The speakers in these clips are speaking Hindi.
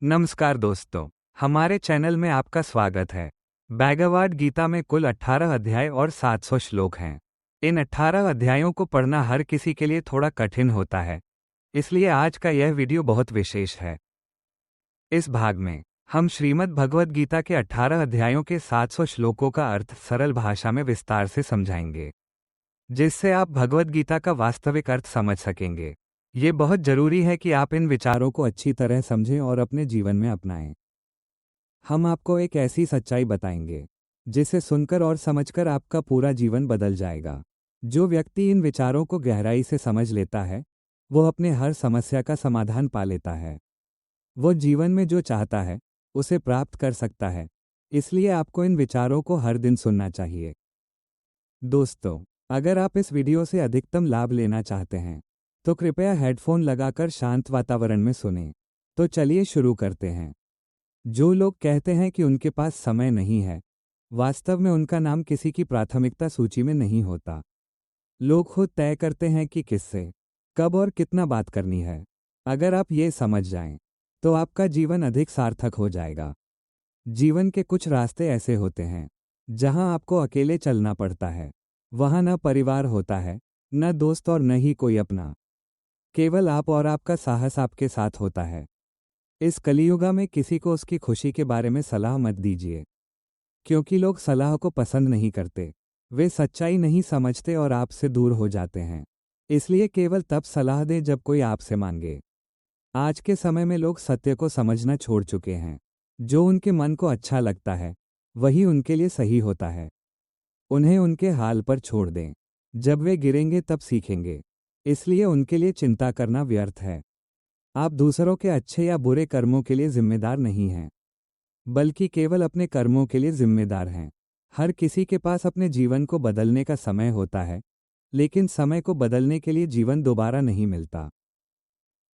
नमस्कार दोस्तों, हमारे चैनल में आपका स्वागत है। भगवद गीता में कुल 18 अध्याय और 700 श्लोक हैं। इन 18 अध्यायों को पढ़ना हर किसी के लिए थोड़ा कठिन होता है, इसलिए आज का यह वीडियो बहुत विशेष है। इस भाग में हम श्रीमद् भगवद गीता के 18 अध्यायों के 700 श्लोकों का अर्थ सरल भाषा में विस्तार से समझाएंगे, जिससे आप भगवद गीता का वास्तविक अर्थ समझ सकेंगे। ये बहुत जरूरी है कि आप इन विचारों को अच्छी तरह समझें और अपने जीवन में अपनाएं। हम आपको एक ऐसी सच्चाई बताएंगे जिसे सुनकर और समझकर आपका पूरा जीवन बदल जाएगा। जो व्यक्ति इन विचारों को गहराई से समझ लेता है, वो अपने हर समस्या का समाधान पा लेता है। वो जीवन में जो चाहता है उसे प्राप्त कर सकता है। इसलिए आपको इन विचारों को हर दिन सुनना चाहिए। दोस्तों, अगर आप इस वीडियो से अधिकतम लाभ लेना चाहते हैं तो कृपया हेडफोन लगाकर शांत वातावरण में सुनें। तो चलिए शुरू करते हैं। जो लोग कहते हैं कि उनके पास समय नहीं है, वास्तव में उनका नाम किसी की प्राथमिकता सूची में नहीं होता। लोग खुद तय करते हैं कि किससे, कब और कितना बात करनी है। अगर आप ये समझ जाएं, तो आपका जीवन अधिक सार्थक हो जाएगा। जीवन के कुछ रास्ते ऐसे होते हैं जहां आपको अकेले चलना पड़ता है। वहां न परिवार होता है, न दोस्त और न ही कोई अपना। केवल आप और आपका साहस आपके साथ होता है। इस कलियुग में किसी को उसकी खुशी के बारे में सलाह मत दीजिए, क्योंकि लोग सलाह को पसंद नहीं करते। वे सच्चाई नहीं समझते और आपसे दूर हो जाते हैं। इसलिए केवल तब सलाह दें जब कोई आपसे मांगे। आज के समय में लोग सत्य को समझना छोड़ चुके हैं। जो उनके मन को अच्छा लगता है वही उनके लिए सही होता है। उन्हें उनके हाल पर छोड़ दें। जब वे गिरेंगे तब सीखेंगे, इसलिए उनके लिए चिंता करना व्यर्थ है। आप दूसरों के अच्छे या बुरे कर्मों के लिए जिम्मेदार नहीं हैं, बल्कि केवल अपने कर्मों के लिए जिम्मेदार हैं। हर किसी के पास अपने जीवन को बदलने का समय होता है, लेकिन समय को बदलने के लिए जीवन दोबारा नहीं मिलता।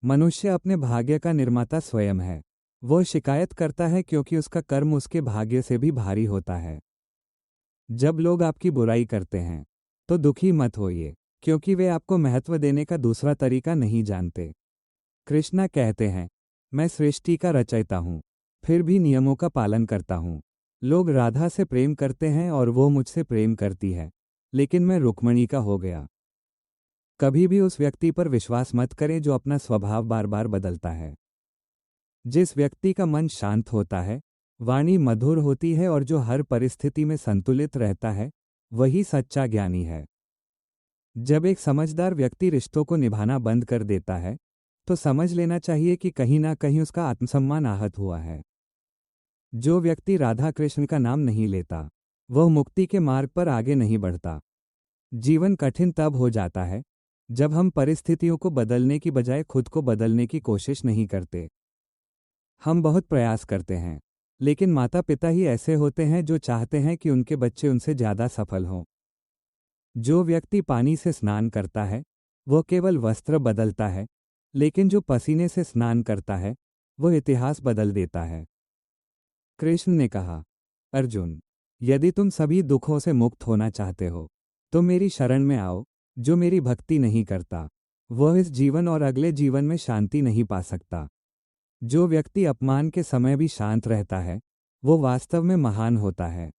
मनुष्य अपने भाग्य का निर्माता स्वयं है। वो शिकायत करता है क्योंकि उसका कर्म उसके भाग्य से भी भारी होता है। जब लोग आपकी बुराई करते हैं तो दुखी मत होइए, क्योंकि वे आपको महत्व देने का दूसरा तरीका नहीं जानते। कृष्णा कहते हैं, मैं सृष्टि का रचयिता हूँ, फिर भी नियमों का पालन करता हूँ। लोग राधा से प्रेम करते हैं और वो मुझसे प्रेम करती है, लेकिन मैं रुक्मिणी का हो गया। कभी भी उस व्यक्ति पर विश्वास मत करें जो अपना स्वभाव बार बार बदलता है। जिस व्यक्ति का मन शांत होता है, वाणी मधुर होती है और जो हर परिस्थिति में संतुलित रहता है, वही सच्चा ज्ञानी है। जब एक समझदार व्यक्ति रिश्तों को निभाना बंद कर देता है, तो समझ लेना चाहिए कि कहीं ना कहीं उसका आत्मसम्मान आहत हुआ है। जो व्यक्ति राधा कृष्ण का नाम नहीं लेता, वह मुक्ति के मार्ग पर आगे नहीं बढ़ता। जीवन कठिन तब हो जाता है जब हम परिस्थितियों को बदलने की बजाय खुद को बदलने की कोशिश नहीं करते। हम बहुत प्रयास करते हैं, लेकिन माता पिता ही ऐसे होते हैं जो चाहते हैं कि उनके बच्चे उनसे ज़्यादा सफल हों। जो व्यक्ति पानी से स्नान करता है वह केवल वस्त्र बदलता है, लेकिन जो पसीने से स्नान करता है वह इतिहास बदल देता है। कृष्ण ने कहा, अर्जुन, यदि तुम सभी दुखों से मुक्त होना चाहते हो तो मेरी शरण में आओ। जो मेरी भक्ति नहीं करता वह इस जीवन और अगले जीवन में शांति नहीं पा सकता। जो व्यक्ति अपमान के समय भी शांत रहता है वो वास्तव में महान होता है।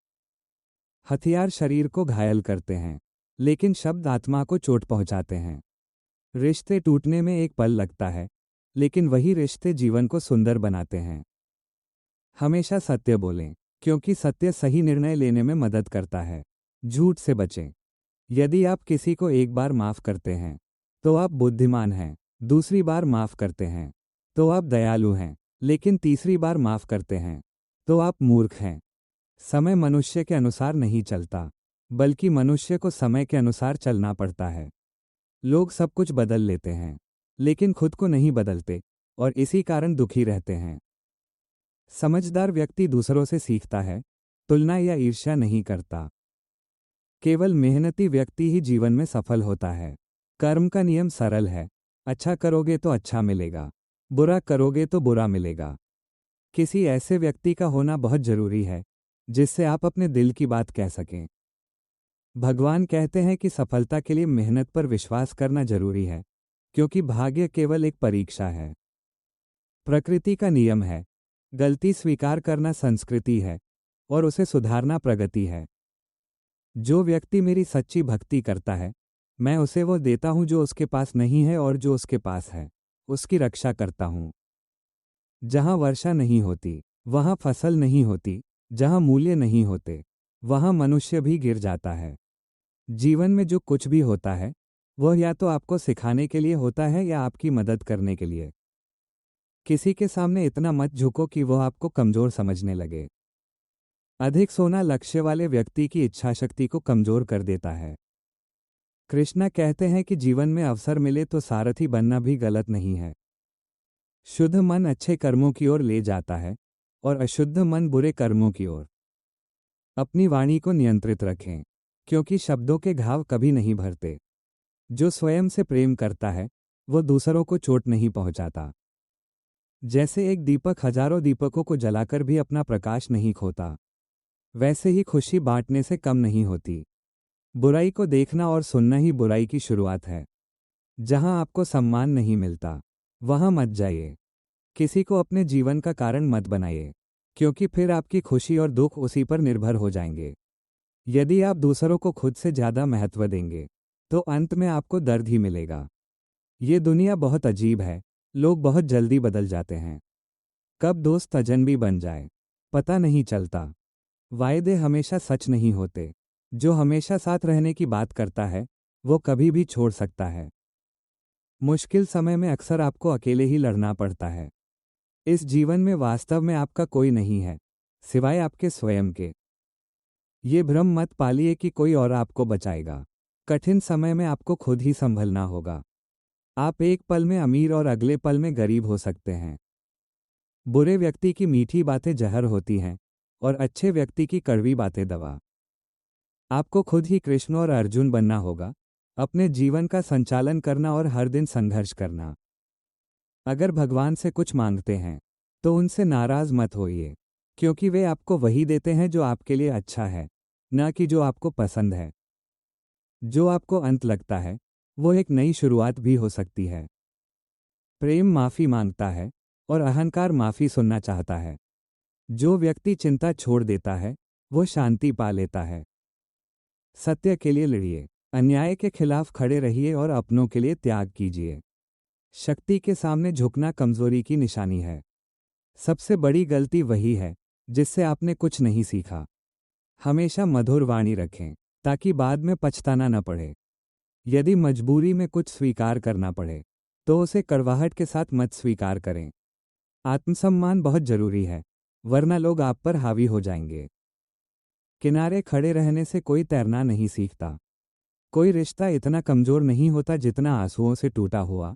हथियार शरीर को घायल करते हैं, लेकिन शब्द आत्मा को चोट पहुंचाते हैं। रिश्ते टूटने में एक पल लगता है, लेकिन वही रिश्ते जीवन को सुंदर बनाते हैं। हमेशा सत्य बोलें, क्योंकि सत्य सही निर्णय लेने में मदद करता है। झूठ से बचें। यदि आप किसी को एक बार माफ करते हैं तो आप बुद्धिमान हैं। दूसरी बार माफ करते हैं तो आप दयालु हैं, लेकिन तीसरी बार माफ करते हैं तो आप मूर्ख हैं। समय मनुष्य के अनुसार नहीं चलता, बल्कि मनुष्य को समय के अनुसार चलना पड़ता है। लोग सब कुछ बदल लेते हैं, लेकिन खुद को नहीं बदलते और इसी कारण दुखी रहते हैं। समझदार व्यक्ति दूसरों से सीखता है, तुलना या ईर्ष्या नहीं करता। केवल मेहनती व्यक्ति ही जीवन में सफल होता है। कर्म का नियम सरल है, अच्छा करोगे तो अच्छा मिलेगा, बुरा करोगे तो बुरा मिलेगा। किसी ऐसे व्यक्ति का होना बहुत जरूरी है जिससे आप अपने दिल की बात कह सकें। भगवान कहते हैं कि सफलता के लिए मेहनत पर विश्वास करना जरूरी है, क्योंकि भाग्य केवल एक परीक्षा है। प्रकृति का नियम है, गलती स्वीकार करना संस्कृति है और उसे सुधारना प्रगति है। जो व्यक्ति मेरी सच्ची भक्ति करता है, मैं उसे वो देता हूं जो उसके पास नहीं है, और जो उसके पास है उसकी रक्षा करता हूं। जहां वर्षा नहीं होती वहां फसल नहीं होती, जहां मूल्य नहीं होते वहां मनुष्य भी गिर जाता है। जीवन में जो कुछ भी होता है वह या तो आपको सिखाने के लिए होता है या आपकी मदद करने के लिए। किसी के सामने इतना मत झुको कि वह आपको कमजोर समझने लगे। अधिक सोना लक्ष्य वाले व्यक्ति की इच्छाशक्ति को कमजोर कर देता है। कृष्णा कहते हैं कि जीवन में अवसर मिले तो सारथी बनना भी गलत नहीं है। शुद्ध मन अच्छे कर्मों की ओर ले जाता है और अशुद्ध मन बुरे कर्मों की ओर। अपनी वाणी को नियंत्रित रखें, क्योंकि शब्दों के घाव कभी नहीं भरते। जो स्वयं से प्रेम करता है वो दूसरों को चोट नहीं पहुंचाता। जैसे एक दीपक हजारों दीपकों को जलाकर भी अपना प्रकाश नहीं खोता, वैसे ही खुशी बांटने से कम नहीं होती। बुराई को देखना और सुनना ही बुराई की शुरुआत है। जहां आपको सम्मान नहीं मिलता वहां मत जाइए। किसी को अपने जीवन का कारण मत बनाइए, क्योंकि फिर आपकी खुशी और दुख उसी पर निर्भर हो जाएंगे। यदि आप दूसरों को खुद से ज्यादा महत्व देंगे तो अंत में आपको दर्द ही मिलेगा। ये दुनिया बहुत अजीब है, लोग बहुत जल्दी बदल जाते हैं। कब दोस्त अजनबी बन जाए पता नहीं चलता। वायदे हमेशा सच नहीं होते। जो हमेशा साथ रहने की बात करता है वो कभी भी छोड़ सकता है। मुश्किल समय में अक्सर आपको अकेले ही लड़ना पड़ता है। इस जीवन में वास्तव में आपका कोई नहीं है सिवाय आपके स्वयं के। ये भ्रम मत पालिए कि कोई और आपको बचाएगा। कठिन समय में आपको खुद ही संभलना होगा। आप एक पल में अमीर और अगले पल में गरीब हो सकते हैं। बुरे व्यक्ति की मीठी बातें जहर होती हैं और अच्छे व्यक्ति की कड़वी बातें दवा। आपको खुद ही कृष्ण और अर्जुन बनना होगा, अपने जीवन का संचालन करना और हर दिन संघर्ष करना। अगर भगवान से कुछ मांगते हैं तो उनसे नाराज मत होइए, क्योंकि वे आपको वही देते हैं जो आपके लिए अच्छा है, न कि जो आपको पसंद है। जो आपको अंत लगता है वो एक नई शुरुआत भी हो सकती है। प्रेम माफी मांगता है और अहंकार माफी सुनना चाहता है। जो व्यक्ति चिंता छोड़ देता है वो शांति पा लेता है। सत्य के लिए लड़िए, अन्याय के खिलाफ खड़े रहिए और अपनों के लिए त्याग कीजिए। शक्ति के सामने झुकना कमजोरी की निशानी है। सबसे बड़ी गलती वही है जिससे आपने कुछ नहीं सीखा। हमेशा मधुर वाणी रखें ताकि बाद में पछताना न पड़े। यदि मजबूरी में कुछ स्वीकार करना पड़े तो उसे कड़वाहट के साथ मत स्वीकार करें। आत्मसम्मान बहुत जरूरी है, वरना लोग आप पर हावी हो जाएंगे। किनारे खड़े रहने से कोई तैरना नहीं सीखता। कोई रिश्ता इतना कमजोर नहीं होता जितना आंसुओं से टूटा हुआ,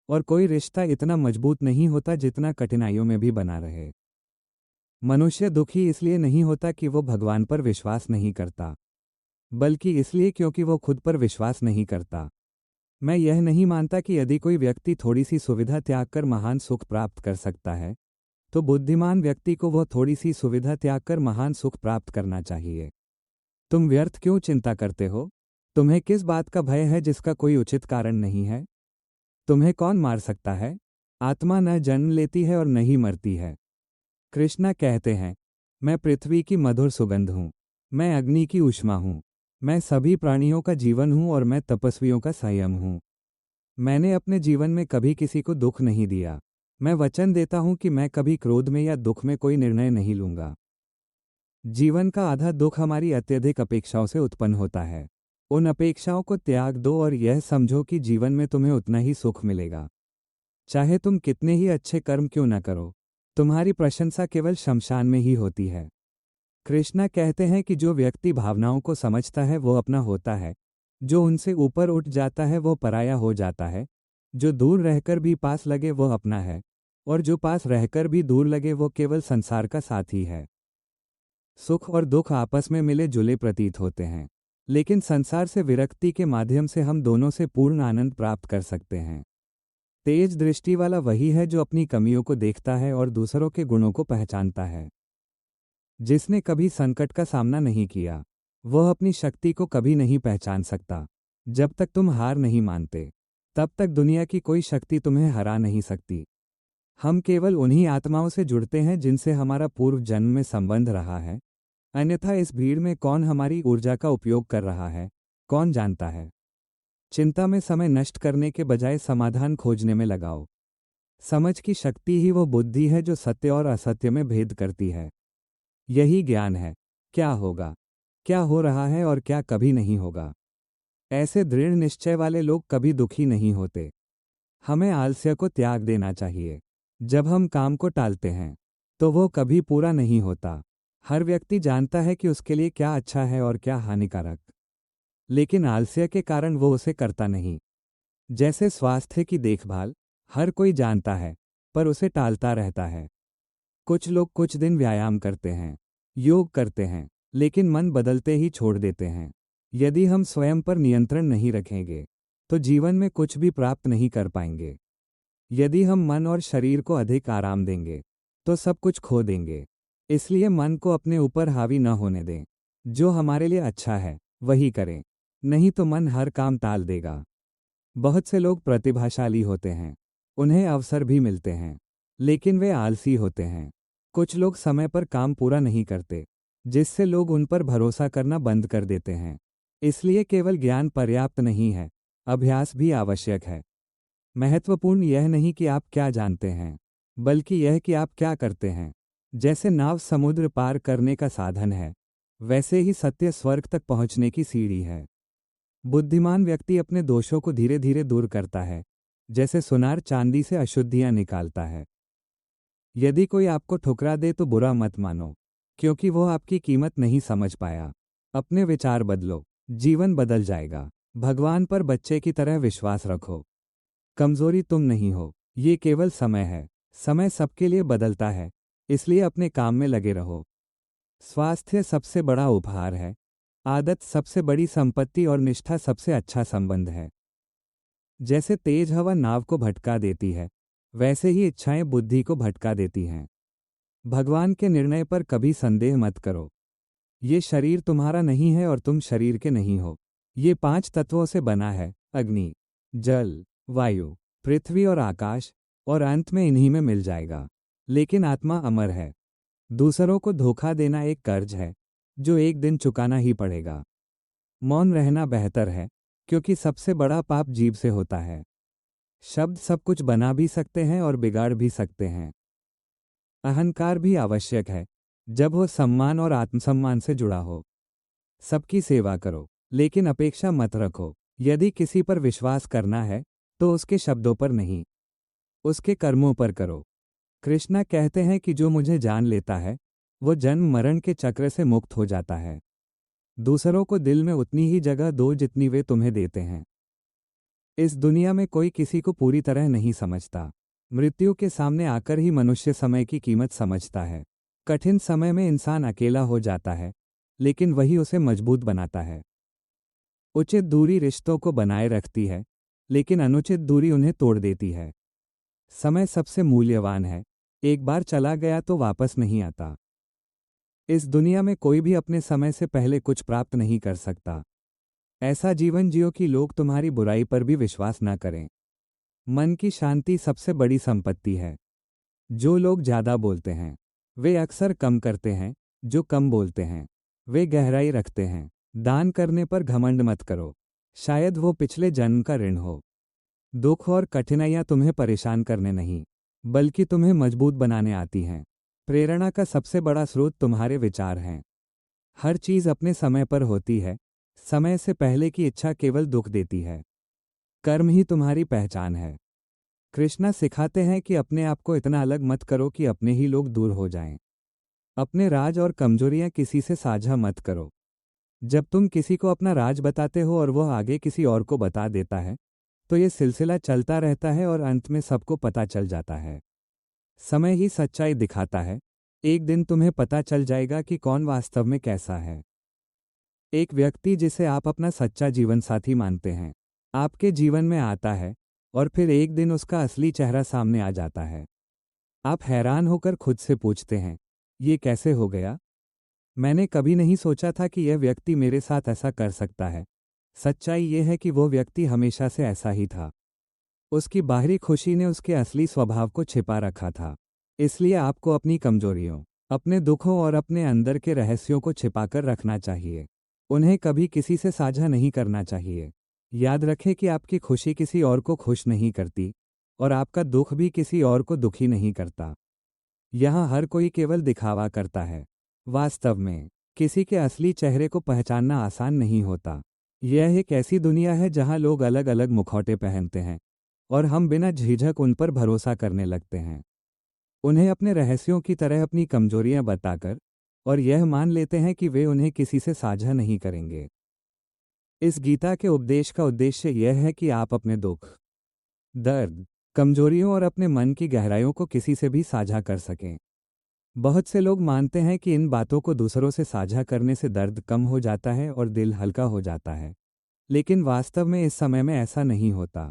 और कोई रिश्ता इतना मजबूत नहीं होता जितना कठिनाइयों में भी बना रहे। मनुष्य दुखी इसलिए नहीं होता कि वो भगवान पर विश्वास नहीं करता, बल्कि इसलिए क्योंकि वो खुद पर विश्वास नहीं करता। मैं यह नहीं मानता कि यदि कोई व्यक्ति थोड़ी सी सुविधा त्याग कर महान सुख प्राप्त कर सकता है तो बुद्धिमान व्यक्ति को वह थोड़ी सी सुविधा त्याग कर महान सुख प्राप्त करना चाहिए। तुम व्यर्थ क्यों चिंता करते हो? तुम्हें किस बात का भय है जिसका कोई उचित कारण नहीं है? तुम्हें कौन मार सकता है? आत्मा न जन्म लेती है और न ही मरती है। कृष्णा कहते हैं, मैं पृथ्वी की मधुर सुगंध हूँ, मैं अग्नि की ऊष्मा हूँ, मैं सभी प्राणियों का जीवन हूँ और मैं तपस्वियों का संयम हूँ। मैंने अपने जीवन में कभी किसी को दुख नहीं दिया। मैं वचन देता हूं कि मैं कभी क्रोध में या दुख में कोई निर्णय नहीं लूंगा। जीवन का आधा दुख हमारी अत्यधिक अपेक्षाओं से उत्पन्न होता है। उन अपेक्षाओं को त्याग दो और यह समझो कि जीवन में तुम्हें उतना ही सुख मिलेगा। चाहे तुम कितने ही अच्छे कर्म क्यों न करो, तुम्हारी प्रशंसा केवल शमशान में ही होती है। कृष्णा कहते हैं कि जो व्यक्ति भावनाओं को समझता है वो अपना होता है, जो उनसे ऊपर उठ जाता है वो पराया हो जाता है, जो दूर रहकर भी पास लगे वो अपना है, और जो पास रहकर भी दूर लगे वो केवल संसार का साथी है। सुख और दुख आपस में मिले जुले प्रतीत होते हैं, लेकिन संसार से विरक्ति के माध्यम से हम दोनों से पूर्ण आनंद प्राप्त कर सकते हैं। तेज दृष्टि वाला वही है जो अपनी कमियों को देखता है और दूसरों के गुणों को पहचानता है। जिसने कभी संकट का सामना नहीं किया वह अपनी शक्ति को कभी नहीं पहचान सकता। जब तक तुम हार नहीं मानते तब तक दुनिया की कोई शक्ति तुम्हें हरा नहीं सकती। हम केवल उन्हीं आत्माओं से जुड़ते हैं जिनसे हमारा पूर्व जन्म में संबंध रहा है, अन्यथा इस भीड़ में कौन हमारी ऊर्जा का उपयोग कर रहा है, कौन जानता है। चिंता में समय नष्ट करने के बजाय समाधान खोजने में लगाओ। समझ की शक्ति ही वो बुद्धि है जो सत्य और असत्य में भेद करती है। यही ज्ञान है। क्या होगा, क्या हो रहा है और क्या कभी नहीं होगा। ऐसे दृढ़ निश्चय वाले लोग कभी दुखी नहीं होते। हमें आलस्य को त्याग देना चाहिए। जब हम काम को टालते हैं तो वो कभी पूरा नहीं होता। हर व्यक्ति जानता है कि उसके लिए क्या अच्छा है और क्या हानिकारक, लेकिन आलस्य के कारण वो उसे करता नहीं। जैसे स्वास्थ्य की देखभाल, हर कोई जानता है पर उसे टालता रहता है। कुछ लोग कुछ दिन व्यायाम करते हैं, योग करते हैं, लेकिन मन बदलते ही छोड़ देते हैं। यदि हम स्वयं पर नियंत्रण नहीं रखेंगे तो जीवन में कुछ भी प्राप्त नहीं कर पाएंगे। यदि हम मन और शरीर को अधिक आराम देंगे तो सब कुछ खो देंगे। इसलिए मन को अपने ऊपर हावी न होने दें। जो हमारे लिए अच्छा है वही करें, नहीं तो मन हर काम टाल देगा। बहुत से लोग प्रतिभाशाली होते हैं, उन्हें अवसर भी मिलते हैं, लेकिन वे आलसी होते हैं। कुछ लोग समय पर काम पूरा नहीं करते, जिससे लोग उन पर भरोसा करना बंद कर देते हैं। इसलिए केवल ज्ञान पर्याप्त नहीं है, अभ्यास भी आवश्यक है। महत्वपूर्ण यह नहीं कि आप क्या जानते हैं, बल्कि यह कि आप क्या करते हैं। जैसे नाव समुद्र पार करने का साधन है, वैसे ही सत्य स्वर्ग तक पहुंचने की सीढ़ी है। बुद्धिमान व्यक्ति अपने दोषों को धीरे धीरे दूर करता है, जैसे सुनार चांदी से अशुद्धियां निकालता है। यदि कोई आपको ठुकरा दे तो बुरा मत मानो, क्योंकि वो आपकी कीमत नहीं समझ पाया। अपने विचार बदलो, जीवन बदल जाएगा। भगवान पर बच्चे की तरह विश्वास रखो। कमजोरी तुम नहीं हो, ये केवल समय है। समय सबके लिए बदलता है, इसलिए अपने काम में लगे रहो। स्वास्थ्य सबसे बड़ा उपहार है, आदत सबसे बड़ी संपत्ति और निष्ठा सबसे अच्छा संबंध है। जैसे तेज हवा नाव को भटका देती है, वैसे ही इच्छाएं बुद्धि को भटका देती हैं। भगवान के निर्णय पर कभी संदेह मत करो। ये शरीर तुम्हारा नहीं है और तुम शरीर के नहीं हो। ये 5 तत्वों से बना है, अग्नि, जल, वायु, पृथ्वी और आकाश, और अंत में इन्हीं में मिल जाएगा। लेकिन आत्मा अमर है। दूसरों को धोखा देना एक कर्ज है जो एक दिन चुकाना ही पड़ेगा। मौन रहना बेहतर है, क्योंकि सबसे बड़ा पाप जीभ से होता है। शब्द सब कुछ बना भी सकते हैं और बिगाड़ भी सकते हैं। अहंकार भी आवश्यक है, जब वो सम्मान और आत्मसम्मान से जुड़ा हो। सबकी सेवा करो, लेकिन अपेक्षा मत रखो। यदि किसी पर विश्वास करना है तो उसके शब्दों पर नहीं, उसके कर्मों पर करो। कृष्णा कहते हैं कि जो मुझे जान लेता है वो जन्म मरण के चक्र से मुक्त हो जाता है। दूसरों को दिल में उतनी ही जगह दो जितनी वे तुम्हें देते हैं। इस दुनिया में कोई किसी को पूरी तरह नहीं समझता। मृत्यु के सामने आकर ही मनुष्य समय की कीमत समझता है। कठिन समय में इंसान अकेला हो जाता है, लेकिन वही उसे मजबूत बनाता है। उचित दूरी रिश्तों को बनाए रखती है, लेकिन अनुचित दूरी उन्हें तोड़ देती है। समय सबसे मूल्यवान है, एक बार चला गया तो वापस नहीं आता। इस दुनिया में कोई भी अपने समय से पहले कुछ प्राप्त नहीं कर सकता। ऐसा जीवन जियो कि लोग तुम्हारी बुराई पर भी विश्वास न करें। मन की शांति सबसे बड़ी संपत्ति है। जो लोग ज्यादा बोलते हैं वे अक्सर कम करते हैं, जो कम बोलते हैं वे गहराई रखते हैं। दान करने पर घमंड मत करो, शायद वो पिछले जन्म का ऋण हो। दुख और कठिनाइयां तुम्हें परेशान करने नहीं, बल्कि तुम्हें मजबूत बनाने आती हैं। प्रेरणा का सबसे बड़ा स्रोत तुम्हारे विचार हैं। हर चीज अपने समय पर होती है, समय से पहले की इच्छा केवल दुख देती है। कर्म ही तुम्हारी पहचान है। कृष्णा सिखाते हैं कि अपने आप को इतना अलग मत करो कि अपने ही लोग दूर हो जाएं। अपने राज और कमजोरियां किसी से साझा मत करो। जब तुम किसी को अपना राज बताते हो और वह आगे किसी और को बता देता है तो ये सिलसिला चलता रहता है और अंत में सबको पता चल जाता है। समय ही सच्चाई दिखाता है। एक दिन तुम्हें पता चल जाएगा कि कौन वास्तव में कैसा है। एक व्यक्ति जिसे आप अपना सच्चा जीवन साथी मानते हैं आपके जीवन में आता है और फिर एक दिन उसका असली चेहरा सामने आ जाता है। आप हैरान होकर खुद से पूछते हैं, ये कैसे हो गया? मैंने कभी नहीं सोचा था कि यह व्यक्ति मेरे साथ ऐसा कर सकता है। सच्चाई यह है कि वो व्यक्ति हमेशा से ऐसा ही था। उसकी बाहरी खुशी ने उसके असली स्वभाव को छिपा रखा था। इसलिए आपको अपनी कमजोरियों, अपने दुखों और अपने अंदर के रहस्यों को छिपाकर रखना चाहिए। उन्हें कभी किसी से साझा नहीं करना चाहिए। याद रखें कि आपकी खुशी किसी और को खुश नहीं करती और आपका दुख भी किसी और को दुखी नहीं करता। यहाँ हर कोई केवल दिखावा करता है। वास्तव में किसी के असली चेहरे को पहचानना आसान नहीं होता। यह एक ऐसी दुनिया है जहाँ लोग अलग अलग मुखौटे पहनते हैं और हम बिना झिझक उन पर भरोसा करने लगते हैं। उन्हें अपने रहस्यों की तरह अपनी कमजोरियां बताकर और यह मान लेते हैं कि वे उन्हें किसी से साझा नहीं करेंगे। इस गीता के उपदेश का उद्देश्य यह है कि आप अपने दुख, दर्द, कमजोरियों और अपने मन की गहराइयों को किसी से भी साझा कर सकें। बहुत से लोग मानते हैं कि इन बातों को दूसरों से साझा करने से दर्द कम हो जाता है और दिल हल्का हो जाता है, लेकिन वास्तव में इस समय में ऐसा नहीं होता।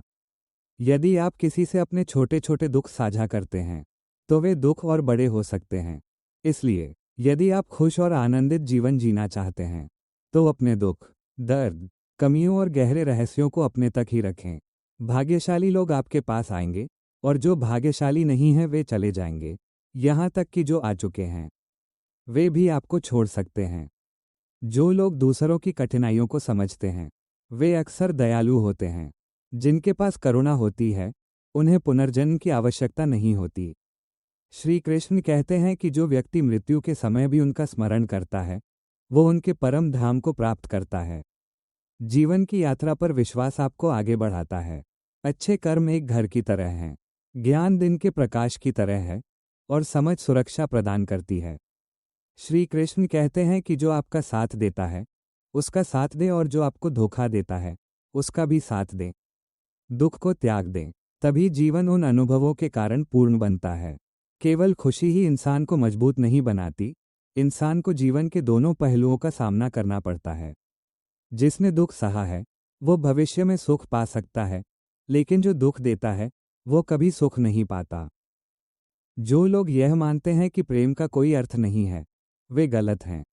यदि आप किसी से अपने छोटे छोटे दुख साझा करते हैं तो वे दुख और बड़े हो सकते हैं। इसलिए यदि आप खुश और आनंदित जीवन जीना चाहते हैं तो अपने दुख, दर्द, कमियों और गहरे रहस्यों को अपने तक ही रखें। भाग्यशाली लोग आपके पास आएंगे और जो भाग्यशाली नहीं हैं वे चले जाएंगे। यहाँ तक कि जो आ चुके हैं वे भी आपको छोड़ सकते हैं। जो लोग दूसरों की कठिनाइयों को समझते हैं वे अक्सर दयालु होते हैं। जिनके पास करुणा होती है उन्हें पुनर्जन्म की आवश्यकता नहीं होती। श्री कृष्ण कहते हैं कि जो व्यक्ति मृत्यु के समय भी उनका स्मरण करता है वो उनके परम धाम को प्राप्त करता है। जीवन की यात्रा पर विश्वास आपको आगे बढ़ाता है। अच्छे कर्म एक घर की तरह हैं, ज्ञान दिन के प्रकाश की तरह है और समझ सुरक्षा प्रदान करती है। श्री कृष्ण कहते हैं कि जो आपका साथ देता है उसका साथ दे और जो आपको धोखा देता है उसका भी साथ दे। दुख को त्याग दें, तभी जीवन उन अनुभवों के कारण पूर्ण बनता है। केवल खुशी ही इंसान को मजबूत नहीं बनाती, इंसान को जीवन के दोनों पहलुओं का सामना करना पड़ता है। जिसने दुख सहा है वो भविष्य में सुख पा सकता है, लेकिन जो दुख देता है वो कभी सुख नहीं पाता। जो लोग यह मानते हैं कि प्रेम का कोई अर्थ नहीं है वे गलत हैं,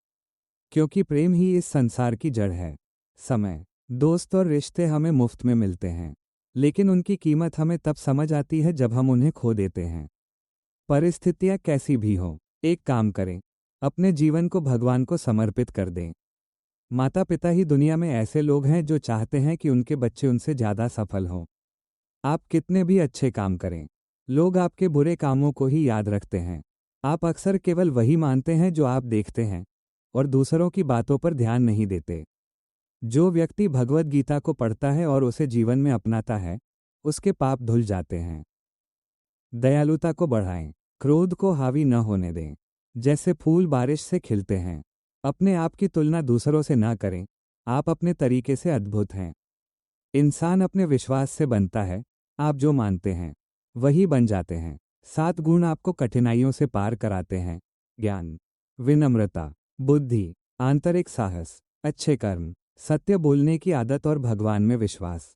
क्योंकि प्रेम ही इस संसार की जड़ है। समय, दोस्त और रिश्ते हमें मुफ्त में मिलते हैं, लेकिन उनकी कीमत हमें तब समझ आती है जब हम उन्हें खो देते हैं। परिस्थितियां कैसी भी हों, एक काम करें, अपने जीवन को भगवान को समर्पित कर दें। माता पिता ही दुनिया में ऐसे लोग हैं जो चाहते हैं कि उनके बच्चे उनसे ज़्यादा सफल हों। आप कितने भी अच्छे काम करें, लोग आपके बुरे कामों को ही याद रखते हैं। आप अक्सर केवल वही मानते हैं जो आप देखते हैं और दूसरों की बातों पर ध्यान नहीं देते। जो व्यक्ति भगवद गीता को पढ़ता है और उसे जीवन में अपनाता है उसके पाप धुल जाते हैं। दयालुता को बढ़ाएं, क्रोध को हावी न होने दें। जैसे फूल बारिश से खिलते हैं, अपने आप की तुलना दूसरों से न करें, आप अपने तरीके से अद्भुत हैं। इंसान अपने विश्वास से बनता है, आप जो मानते हैं वही बन जाते हैं। 7 गुण आपको कठिनाइयों से पार कराते हैं: ज्ञान, विनम्रता, बुद्धि, आंतरिक साहस, अच्छे कर्म, सत्य बोलने की आदत और भगवान में विश्वास।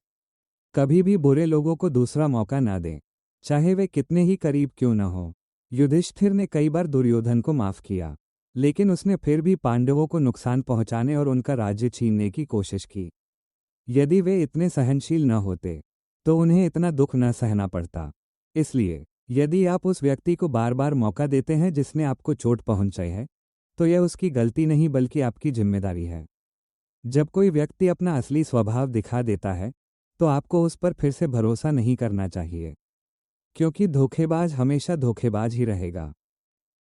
कभी भी बुरे लोगों को दूसरा मौका ना दें, चाहे वे कितने ही करीब क्यों न हो। युधिष्ठिर ने कई बार दुर्योधन को माफ किया, लेकिन उसने फिर भी पांडवों को नुकसान पहुंचाने और उनका राज्य छीनने की कोशिश की। यदि वे इतने सहनशील न होते तो उन्हें इतना दुख न सहना पड़ता। इसलिए यदि आप उस व्यक्ति को बार बार मौका देते हैं जिसने आपको चोट पहुंचाई है तो यह उसकी गलती नहीं बल्कि आपकी जिम्मेदारी है। जब कोई व्यक्ति अपना असली स्वभाव दिखा देता है तो आपको उस पर फिर से भरोसा नहीं करना चाहिए, क्योंकि धोखेबाज हमेशा धोखेबाज ही रहेगा।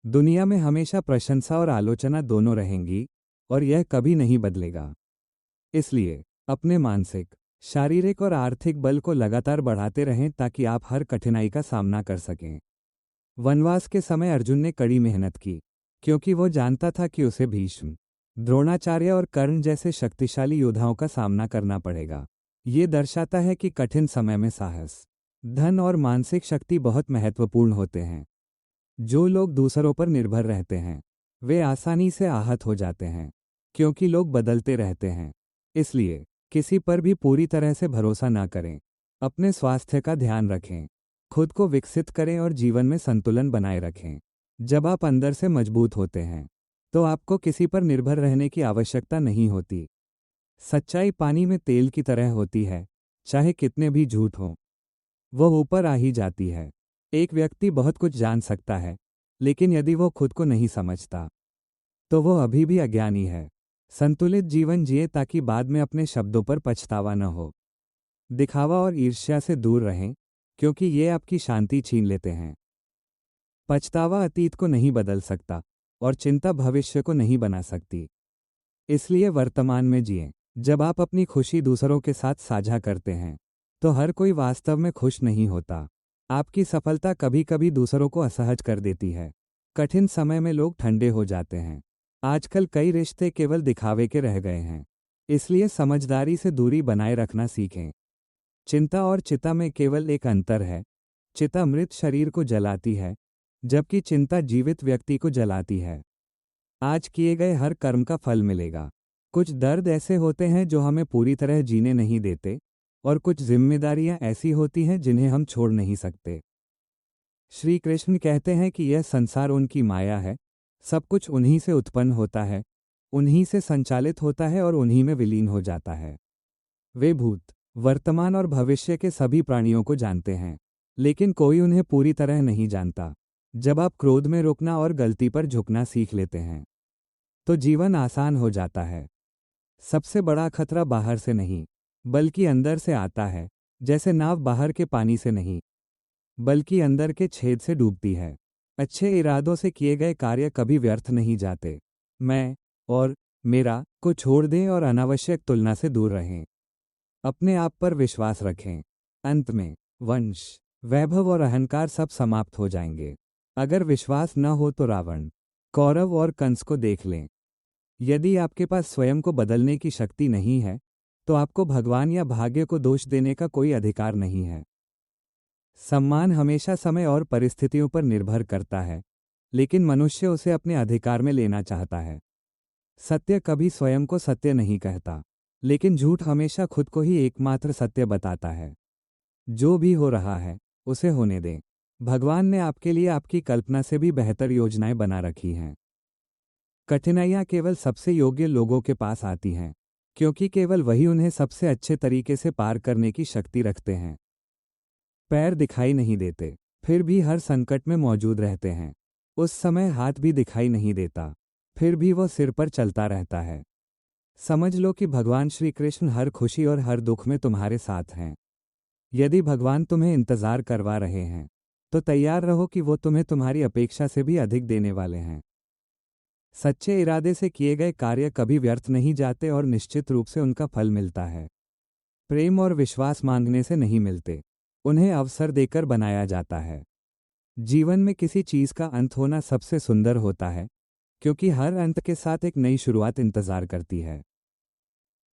दुनिया में हमेशा प्रशंसा और आलोचना दोनों रहेंगी और यह कभी नहीं बदलेगा। इसलिए अपने मानसिक, शारीरिक और आर्थिक बल को लगातार बढ़ाते रहें ताकि आप हर कठिनाई का सामना कर सकें। वनवास के समय अर्जुन ने कड़ी मेहनत की, क्योंकि वो जानता था कि उसे भीष्म, द्रोणाचार्य और कर्ण जैसे शक्तिशाली योद्धाओं का सामना करना पड़ेगा। ये दर्शाता है कि कठिन समय में साहस, धन और मानसिक शक्ति बहुत महत्वपूर्ण होते हैं। जो लोग दूसरों पर निर्भर रहते हैं वे आसानी से आहत हो जाते हैं, क्योंकि लोग बदलते रहते हैं। इसलिए किसी पर भी पूरी तरह से भरोसा ना करें। अपने स्वास्थ्य का ध्यान रखें, खुद को विकसित करें और जीवन में संतुलन बनाए रखें। जब आप अंदर से मजबूत होते हैं तो आपको किसी पर निर्भर रहने की आवश्यकता नहीं होती। सच्चाई पानी में तेल की तरह होती है, चाहे कितने भी झूठ हो। वह ऊपर आ ही जाती है। एक व्यक्ति बहुत कुछ जान सकता है, लेकिन यदि वो खुद को नहीं समझता तो वो अभी भी अज्ञानी है। संतुलित जीवन जिए ताकि बाद में अपने शब्दों पर पछतावा न हो। दिखावा और ईर्ष्या से दूर रहें, क्योंकि ये आपकी शांति छीन लेते हैं। पछतावा अतीत को नहीं बदल सकता और चिंता भविष्य को नहीं बना सकती। इसलिए वर्तमान में जिएं। जब आप अपनी खुशी दूसरों के साथ साझा करते हैं तो हर कोई वास्तव में खुश नहीं होता। आपकी सफलता कभी कभी दूसरों को असहज कर देती है। कठिन समय में लोग ठंडे हो जाते हैं। आजकल कई रिश्ते केवल दिखावे के रह गए हैं, इसलिए समझदारी से दूरी बनाए रखना सीखें। चिंता और चिता में केवल एक अंतर है। चिता मृत शरीर को जलाती है, जबकि चिंता जीवित व्यक्ति को जलाती है। आज किए गए हर कर्म का फल मिलेगा। कुछ दर्द ऐसे होते हैं जो हमें पूरी तरह जीने नहीं देते, और कुछ जिम्मेदारियां ऐसी होती हैं जिन्हें हम छोड़ नहीं सकते। श्री कृष्ण कहते हैं कि यह संसार उनकी माया है। सब कुछ उन्हीं से उत्पन्न होता है, उन्हीं से संचालित होता है और उन्हीं में विलीन हो जाता है। वे भूत, वर्तमान और भविष्य के सभी प्राणियों को जानते हैं, लेकिन कोई उन्हें पूरी तरह नहीं जानता। जब आप क्रोध में रुकना और गलती पर झुकना सीख लेते हैं तो जीवन आसान हो जाता है। सबसे बड़ा खतरा बाहर से नहीं, बल्कि अंदर से आता है। जैसे नाव बाहर के पानी से नहीं, बल्कि अंदर के छेद से डूबती है। अच्छे इरादों से किए गए कार्य कभी व्यर्थ नहीं जाते। मैं और मेरा को छोड़ दें और अनावश्यक तुलना से दूर रहें। अपने आप पर विश्वास रखें। अंत में वंश, वैभव और अहंकार सब समाप्त हो जाएंगे। अगर विश्वास न हो तो रावण, कौरव और कंस को देख लें। यदि आपके पास स्वयं को बदलने की शक्ति नहीं है तो आपको भगवान या भाग्य को दोष देने का कोई अधिकार नहीं है। सम्मान हमेशा समय और परिस्थितियों पर निर्भर करता है, लेकिन मनुष्य उसे अपने अधिकार में लेना चाहता है। सत्य कभी स्वयं को सत्य नहीं कहता, लेकिन झूठ हमेशा खुद को ही एकमात्र सत्य बताता है। जो भी हो रहा है उसे होने दें। भगवान ने आपके लिए आपकी कल्पना से भी बेहतर योजनाएं बना रखी हैं। कठिनाइयां केवल सबसे योग्य लोगों के पास आती हैं, क्योंकि केवल वही उन्हें सबसे अच्छे तरीके से पार करने की शक्ति रखते हैं। पैर दिखाई नहीं देते, फिर भी हर संकट में मौजूद रहते हैं। उस समय हाथ भी दिखाई नहीं देता, फिर भी वो सिर पर चलता रहता है। समझ लो कि भगवान श्री कृष्ण हर खुशी और हर दुख में तुम्हारे साथ हैं। यदि भगवान तुम्हें इंतजार करवा रहे हैं तो तैयार रहो कि वो तुम्हें तुम्हारी अपेक्षा से भी अधिक देने वाले हैं। सच्चे इरादे से किए गए कार्य कभी व्यर्थ नहीं जाते और निश्चित रूप से उनका फल मिलता है। प्रेम और विश्वास मांगने से नहीं मिलते, उन्हें अवसर देकर बनाया जाता है। जीवन में किसी चीज का अंत होना सबसे सुंदर होता है, क्योंकि हर अंत के साथ एक नई शुरुआत इंतजार करती है।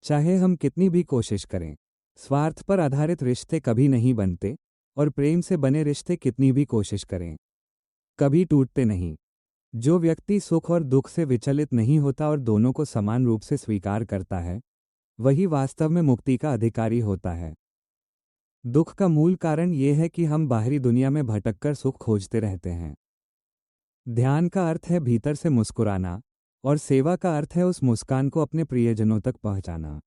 चाहे हम कितनी भी कोशिश करें, स्वार्थ पर आधारित रिश्ते कभी नहीं बनते, और प्रेम से बने रिश्ते कितनी भी कोशिश करें कभी टूटते नहीं। जो व्यक्ति सुख और दुख से विचलित नहीं होता और दोनों को समान रूप से स्वीकार करता है, वही वास्तव में मुक्ति का अधिकारी होता है। दुख का मूल कारण यह है कि हम बाहरी दुनिया में भटककर सुख खोजते रहते हैं। ध्यान का अर्थ है भीतर से मुस्कुराना, और सेवा का अर्थ है उस मुस्कान को अपने प्रियजनों तक पहुंचाना।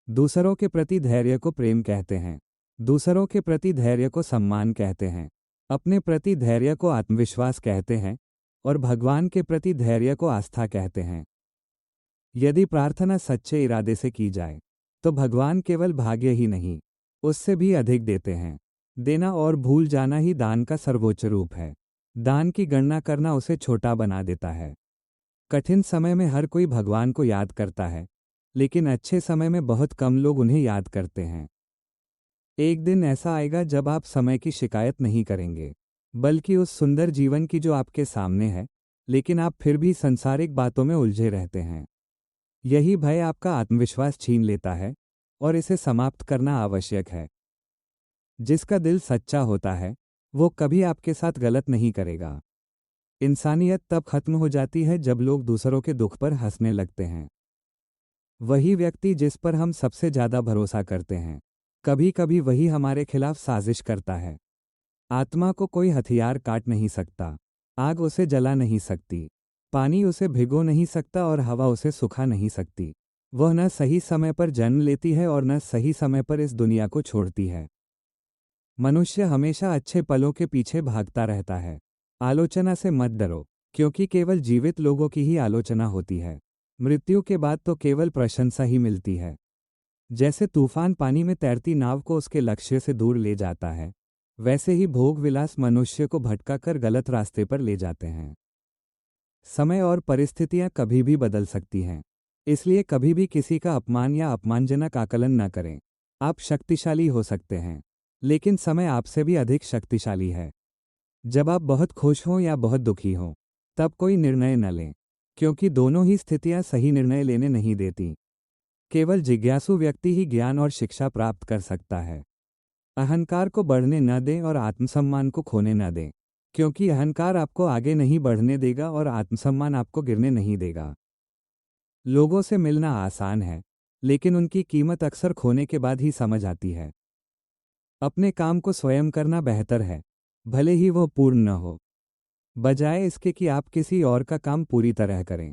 दूसरों के प्रति धैर्य को प्रेम कहते हैं, दूसरों के प्रति धैर्य को सम्मान कहते हैं, अपने प्रति धैर्य को आत्मविश्वास कहते हैं, और भगवान के प्रति धैर्य को आस्था कहते हैं। यदि प्रार्थना सच्चे इरादे से की जाए तो भगवान केवल भाग्य ही नहीं, उससे भी अधिक देते हैं। देना और भूल जाना ही दान का सर्वोच्च रूप है। दान की गणना करना उसे छोटा बना देता है। कठिन समय में हर कोई भगवान को याद करता है, लेकिन अच्छे समय में बहुत कम लोग उन्हें याद करते हैं। एक दिन ऐसा आएगा जब आप समय की शिकायत नहीं करेंगे, बल्कि उस सुंदर जीवन की जो आपके सामने है, लेकिन आप फिर भी सांसारिक बातों में उलझे रहते हैं। यही भय आपका आत्मविश्वास छीन लेता है, और इसे समाप्त करना आवश्यक है। जिसका दिल सच्चा होता है वो कभी आपके साथ गलत नहीं करेगा। इंसानियत तब खत्म हो जाती है जब लोग दूसरों के दुख पर हंसने लगते हैं। वही व्यक्ति जिस पर हम सबसे ज्यादा भरोसा करते हैं, कभी कभी वही हमारे खिलाफ साजिश करता है। आत्मा को कोई हथियार काट नहीं सकता, आग उसे जला नहीं सकती, पानी उसे भिगो नहीं सकता और हवा उसे सुखा नहीं सकती। वह न सही समय पर जन्म लेती है और न सही समय पर इस दुनिया को छोड़ती है। मनुष्य हमेशा अच्छे पलों के पीछे भागता रहता है। आलोचना से मत डरो, क्योंकि केवल जीवित लोगों की ही आलोचना होती है। मृत्यु के बाद तो केवल प्रशंसा ही मिलती है। जैसे तूफान पानी में तैरती नाव को उसके लक्ष्य से दूर ले जाता है, वैसे ही भोग विलास मनुष्य को भटकाकर गलत रास्ते पर ले जाते हैं। समय और परिस्थितियां कभी भी बदल सकती हैं, इसलिए कभी भी किसी का अपमान या अपमानजनक आकलन न करें। आप शक्तिशाली हो सकते हैं, लेकिन समय आपसे भी अधिक शक्तिशाली है। जब आप बहुत खुश हों या बहुत दुखी हों, तब कोई निर्णय न लें, क्योंकि दोनों ही स्थितियां सही निर्णय लेने नहीं देती। केवल जिज्ञासु व्यक्ति ही ज्ञान और शिक्षा प्राप्त कर सकता है। अहंकार को बढ़ने न दें और आत्मसम्मान को खोने न दें, क्योंकि अहंकार आपको आगे नहीं बढ़ने देगा और आत्मसम्मान आपको गिरने नहीं देगा। लोगों से मिलना आसान है, लेकिन उनकी कीमत अक्सर खोने के बाद ही समझ आती है। अपने काम को स्वयं करना बेहतर है, भले ही वह पूर्ण न हो, बजाय इसके कि आप किसी और का काम पूरी तरह करें।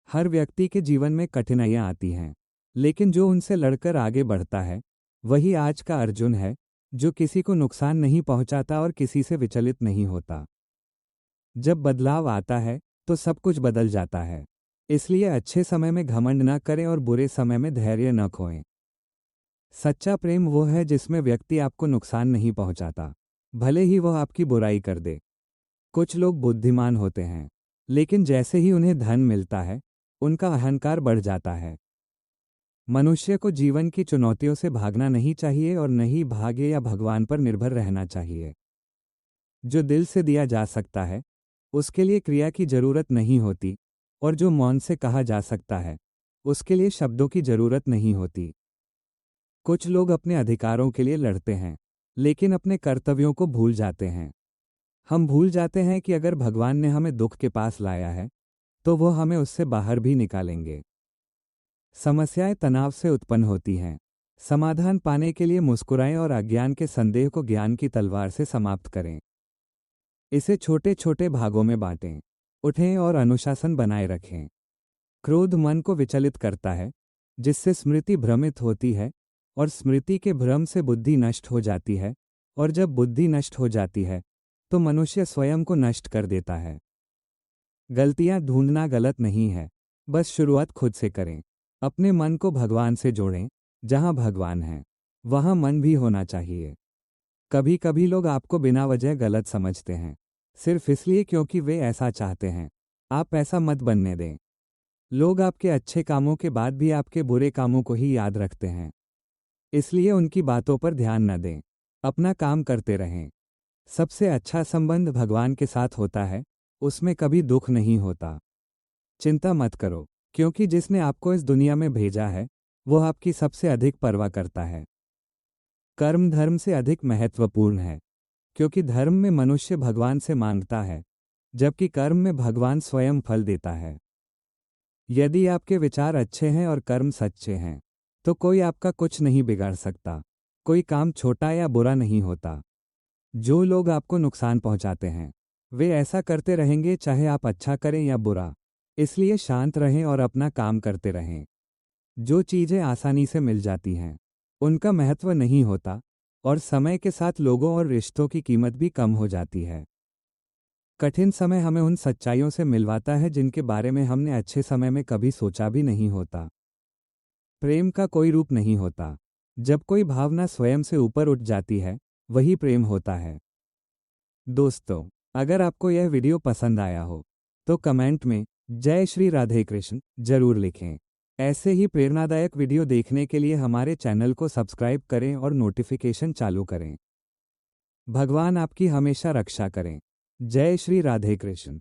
हर व्यक्ति के जीवन में कठिनाइयां आती हैं, लेकिन जो उनसे लड़कर आगे बढ़ता है, वही आज का अर्जुन है, जो किसी को नुकसान नहीं पहुंचाता और किसी से विचलित नहीं होता। जब बदलाव आता है, तो सब कुछ बदल जाता है। इसलिए अच्छे समय में घमंड न करें और बुरे समय में धैर्य न खोएं। सच्चा प्रेम वो है जिसमें व्यक्ति आपको नुकसान नहीं पहुंचाता, भले ही वह आपकी बुराई कर दे। कुछ लोग बुद्धिमान होते हैं, लेकिन जैसे ही उन्हें धन मिलता है, उनका अहंकार बढ़ जाता है। मनुष्य को जीवन की चुनौतियों से भागना नहीं चाहिए और न ही भाग्य या भगवान पर निर्भर रहना चाहिए। जो दिल से दिया जा सकता है, उसके लिए क्रिया की जरूरत नहीं होती, और जो मौन से कहा जा सकता है, उसके लिए शब्दों की जरूरत नहीं होती। कुछ लोग अपने अधिकारों के लिए लड़ते हैं, लेकिन अपने कर्तव्यों को भूल जाते हैं। हम भूल जाते हैं कि अगर भगवान ने हमें दुख के पास लाया है, तो वो हमें उससे बाहर भी निकालेंगे। समस्याएं तनाव से उत्पन्न होती हैं। समाधान पाने के लिए मुस्कुराएं और अज्ञान के संदेह को ज्ञान की तलवार से समाप्त करें। इसे छोटे छोटे भागों में बांटें। उठें और अनुशासन बनाए रखें। क्रोध मन को विचलित करता है, जिससे स्मृति भ्रमित होती है, और स्मृति के भ्रम से बुद्धि नष्ट हो जाती है, और जब बुद्धि नष्ट हो जाती है, तो मनुष्य स्वयं को नष्ट कर देता है। गलतियां ढूंढना गलत नहीं है, बस शुरुआत खुद से करें। अपने मन को भगवान से जोड़ें। जहां भगवान है, वहां मन भी होना चाहिए। कभी कभी लोग आपको बिना वजह गलत समझते हैं, सिर्फ इसलिए क्योंकि वे ऐसा चाहते हैं। आप ऐसा मत बनने दें। लोग आपके अच्छे कामों के बाद भी आपके बुरे कामों को ही याद रखते हैं, इसलिए उनकी बातों पर ध्यान न दें। अपना काम करते रहें। सबसे अच्छा संबंध भगवान के साथ होता है, उसमें कभी दुख नहीं होता। चिंता मत करो, क्योंकि जिसने आपको इस दुनिया में भेजा है, वो आपकी सबसे अधिक परवाह करता है। कर्म धर्म से अधिक महत्वपूर्ण है, क्योंकि धर्म में मनुष्य भगवान से मांगता है, जबकि कर्म में भगवान स्वयं फल देता है। यदि आपके विचार अच्छे हैं और कर्म सच्चे हैं, तो कोई आपका कुछ नहीं बिगाड़ सकता। कोई काम छोटा या बुरा नहीं होता। जो लोग आपको नुकसान पहुंचाते हैं, वे ऐसा करते रहेंगे चाहे आप अच्छा करें या बुरा। इसलिए शांत रहें और अपना काम करते रहें। जो चीज़ें आसानी से मिल जाती हैं, उनका महत्व नहीं होता, और समय के साथ लोगों और रिश्तों की कीमत भी कम हो जाती है। कठिन समय हमें उन सच्चाइयों से मिलवाता है जिनके बारे में हमने अच्छे समय में कभी सोचा भी नहीं होता। प्रेम का कोई रूप नहीं होता। जब कोई भावना स्वयं से ऊपर उठ जाती है, वही प्रेम होता है। दोस्तों, अगर आपको यह वीडियो पसंद आया हो, तो कमेंट में जय श्री राधे कृष्ण जरूर लिखें। ऐसे ही प्रेरणादायक वीडियो देखने के लिए हमारे चैनल को सब्सक्राइब करें और नोटिफिकेशन चालू करें। भगवान आपकी हमेशा रक्षा करें। जय श्री राधे कृष्ण।